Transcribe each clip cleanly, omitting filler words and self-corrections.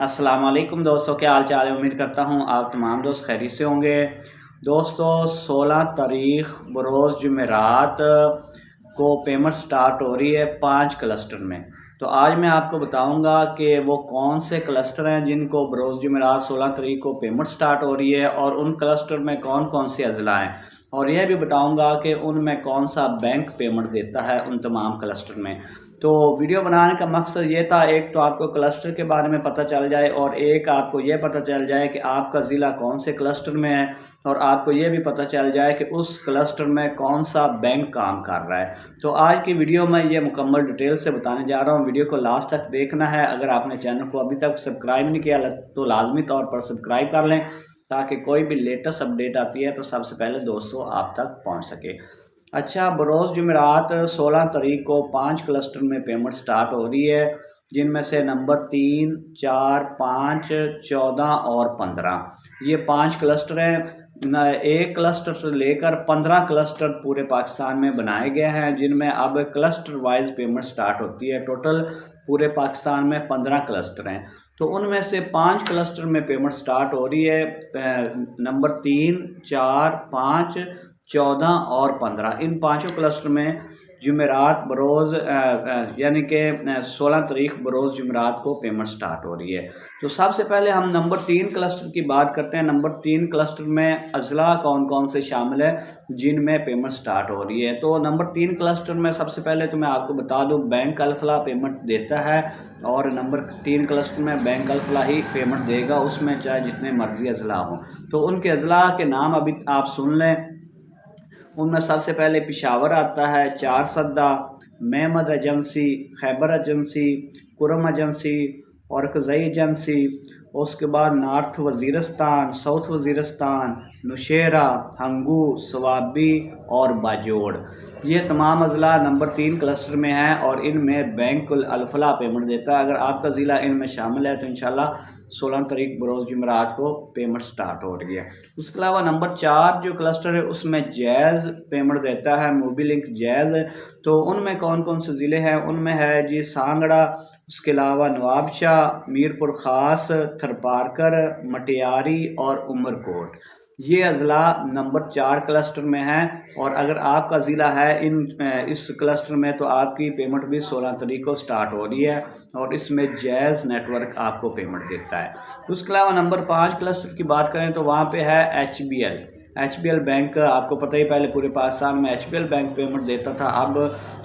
अस्सलाम वालेकुम दोस्तों, क्या हाल चाल है। उम्मीद करता हूँ आप तमाम दोस्त खैरियत से होंगे। दोस्तों 16 तारीख बरोज़ जुमेरात को पेमेंट स्टार्ट हो रही है 5 क्लस्टर में। तो आज मैं आपको बताऊंगा कि वो कौन से क्लस्टर हैं जिनको बरोज़ जुमेरात 16 तारीख को पेमेंट स्टार्ट हो रही है और उन क्लस्टर में कौन कौन से अजला हैं, और यह भी बताऊंगा कि उनमें कौन सा बैंक पेमेंट देता है उन तमाम क्लस्टर में। तो वीडियो बनाने का मकसद ये था, एक तो आपको क्लस्टर के बारे में पता चल जाए और एक आपको ये पता चल जाए कि आपका ज़िला कौन से क्लस्टर में है, और आपको ये भी पता चल जाए कि उस क्लस्टर में कौन सा बैंक काम कर रहा है। तो आज की वीडियो में ये मुकम्मल डिटेल से बताने जा रहा हूँ। वीडियो को लास्ट तक देखना है। अगर आपने चैनल को अभी तक सब्सक्राइब नहीं किया तो लाजमी तौर पर सब्सक्राइब कर लें, ताकि कोई भी लेटेस्ट अपडेट आती है तो सबसे पहले दोस्तों आप तक पहुँच सके। अच्छा, बरोज़ जुमेरात 16 तारीख को 5 क्लस्टर में पेमेंट स्टार्ट हो रही है, जिनमें से नंबर 3, 4, 5, 14 और 15 ये 5 क्लस्टर हैं। एक क्लस्टर से लेकर 15 क्लस्टर पूरे पाकिस्तान में बनाए गए हैं, जिनमें अब क्लस्टर वाइज पेमेंट स्टार्ट होती है। टोटल पूरे पाकिस्तान में 15 क्लस्टर हैं, तो उनमें से 5 क्लस्टर में पेमेंट स्टार्ट हो रही है। नंबर 3, 4, 5, 14 और 15 इन पाँचों क्लस्टर में जुमेरात बरोज़ यानी कि 16 तारीख बरोज़ जुमेरात को पेमेंट स्टार्ट हो रही है। तो सबसे पहले हम नंबर 3 क्लस्टर की बात करते हैं। नंबर 3 क्लस्टर में अजला कौन कौन से शामिल है जिनमें पेमेंट स्टार्ट हो रही है। तो नंबर 3 क्लस्टर में सबसे पहले तो मैं आपको बता दूं, बैंक अल-फलाह पेमेंट देता है, और नंबर 3 क्लस्टर में बैंक अल-फलाह ही पेमेंट देगा, उसमें चाहे जितने मर्जी अजला हों। तो उनके अजला के नाम अभी आप सुन लें। उनमें सबसे पहले पेशावर आता है, Charsadda, Mohmand agency, Khyber agency, Kurram agency और कज़ई एजेंसी। उसके बाद नॉर्थ वज़ीरिस्तान, साउथ वज़ीरिस्तान, नौशेरा, हंगू, सवाबी और बाजोड़। ये तमाम अजला नंबर 3 क्लस्टर में हैं और इनमें बैंक अल-फलाह पेमेंट देता है। अगर आपका ज़िला इनमें शामिल है तो इंशाल्लाह 16 तारीख बरोज़ जुमेरात को पेमेंट स्टार्ट हो रही है। उसके अलावा नंबर 4 जो क्लस्टर है उसमें जैज़ पेमेंट देता है, मोबीलिंक जैज़। तो उनमें कौन कौन से ज़िले हैं, उनमें है जी सांगड़ा, उसके अलावा नवाबशाह, मीरपुर ख़ास, थरपारकर, मटियारी और उमरकोट। ये अजला नंबर 4 क्लस्टर में हैं, और अगर आपका ज़िला है इस क्लस्टर में तो आपकी पेमेंट भी 16 तारीख को स्टार्ट हो रही है, और इसमें जैज़ नेटवर्क आपको पेमेंट देता है। उसके अलावा नंबर 5 क्लस्टर की बात करें तो वहाँ पे है एच बी एल बैंक। आपको पता ही पहले पूरे पाकिस्तान में एच-बी-एल बैंक पेमेंट देता था, अब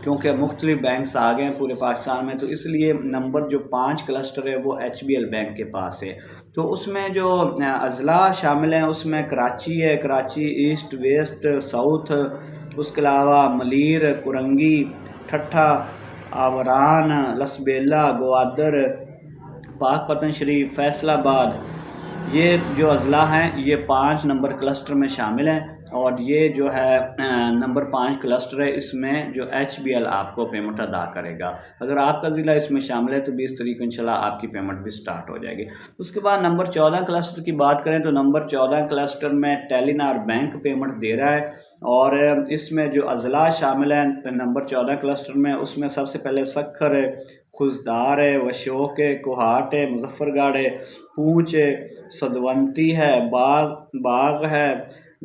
क्योंकि मुख्तलिफ बैंक्स आ गए हैं पूरे पाकिस्तान में, तो इसलिए नंबर जो 5 क्लस्टर है वो एच-बी-एल बैंक के पास है। तो उसमें जो अजला शामिल हैं उसमें कराची है, कराची ईस्ट, वेस्ट, साउथ। उसके अलावा मलीर, कुरंगी, ठट्ठा, आवरान, लसबेला, ग्वादर, पाकपतन शरीफ, फैसलाबाद। ये जो अजला हैं ये 5 नंबर क्लस्टर में शामिल हैं, और ये जो है नंबर 5 क्लस्टर है, इसमें जो एच-बी-एल आपको पेमेंट अदा करेगा। अगर आपका ज़िला इसमें शामिल है तो 20 तारीख को इंशाल्लाह आपकी पेमेंट भी स्टार्ट हो जाएगी। उसके बाद नंबर 14 क्लस्टर की बात करें तो नंबर 14 क्लस्टर में टेलीनार बैंक पेमेंट दे रहा है, और इसमें जो अजला शामिल हैं नंबर 14 क्लस्टर में उसमें सबसे पहले सक्खर है, खुजदार है, वशोक है, कोहाट है, मुजफ्फरगढ़ है, पूंछ है, सदवंती है, बाग है,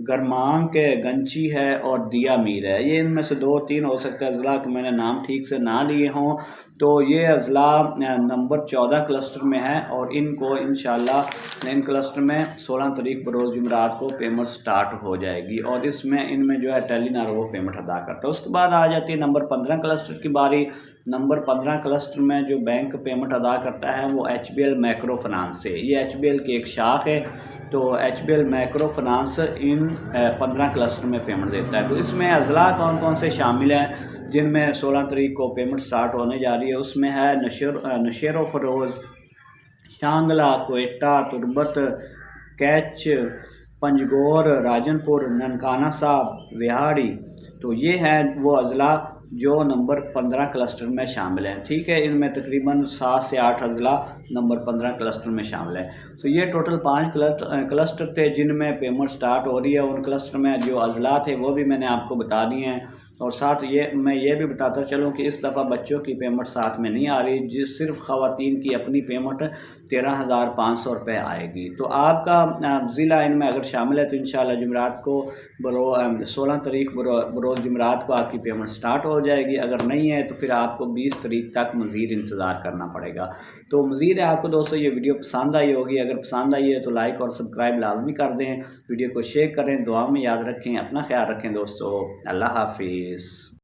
गरमांक है, गंची है और दिया मीर है। ये इनमें से 2-3 हो सकते हैं अजला कि मैंने नाम ठीक से ना लिए हों। तो ये अजला नंबर 14 क्लस्टर में है, और इनको इंशाल्लाह इन क्लस्टर में 16 तारीख बरोज़ जुमेरात को पेमेंट स्टार्ट हो जाएगी, और इसमें इनमें जो है टेलीनार वो पेमेंट अदा करता है। उसके बाद आ जाती है नंबर 15 क्लस्टर की बारी। नंबर 15 क्लस्टर में जो बैंक पेमेंट अदा करता है वो एच-बी-एल मैक्रो फाइनेंस से। ये एच-बी-एल की एक शाख है, तो एच-बी-एल मैक्रो फाइनेंस इन 15 क्लस्टर में पेमेंट देता है। तो इसमें अजला कौन कौन से शामिल हैं जिनमें 16 तारीख को पेमेंट स्टार्ट होने जा रही है, उसमें है नशेरो फरोज़, शांगला, कोयटा, तुरबत, कैच, पंजगोर, राजनपुर, ननकाना साहब, विहाड़ी। तो ये हैं वो अजला जो नंबर 15 क्लस्टर में शामिल हैं। ठीक है, इनमें तकरीबन 7 से 8 अजला नंबर 15 क्लस्टर में शामिल है। तो ये टोटल 5 क्लस्टर थे जिनमें पेमेंट स्टार्ट हो रही है। उन क्लस्टर में जो अजला थे वो भी मैंने आपको बता दिए हैं, और साथ मैं ये भी बताता चलूँ कि इस दफ़ा बच्चों की पेमेंट साथ में नहीं आ रही, जिस सिर्फ ख़वातीन की अपनी पेमेंट 13,500 रुपये आएगी। तो आपका ज़िला इनमें अगर शामिल है तो इंशाल्लाह जुमेरात को 16 तारीख बरोज़ जुमेरात को आपकी पेमेंट स्टार्ट हो जाएगी। अगर नहीं है तो फिर आपको 20 तारीख तक मज़ीद इंतज़ार करना पड़ेगा। तो उम्मीद है आपको दोस्तों ये वीडियो पसंद आई होगी। अगर पसंद आई है तो लाइक और सब्सक्राइब लाजमी कर दें, वीडियो को शेयर करें, दुआ में याद रखें, अपना ख्याल रखें दोस्तों। अल्लाह हाफिज़।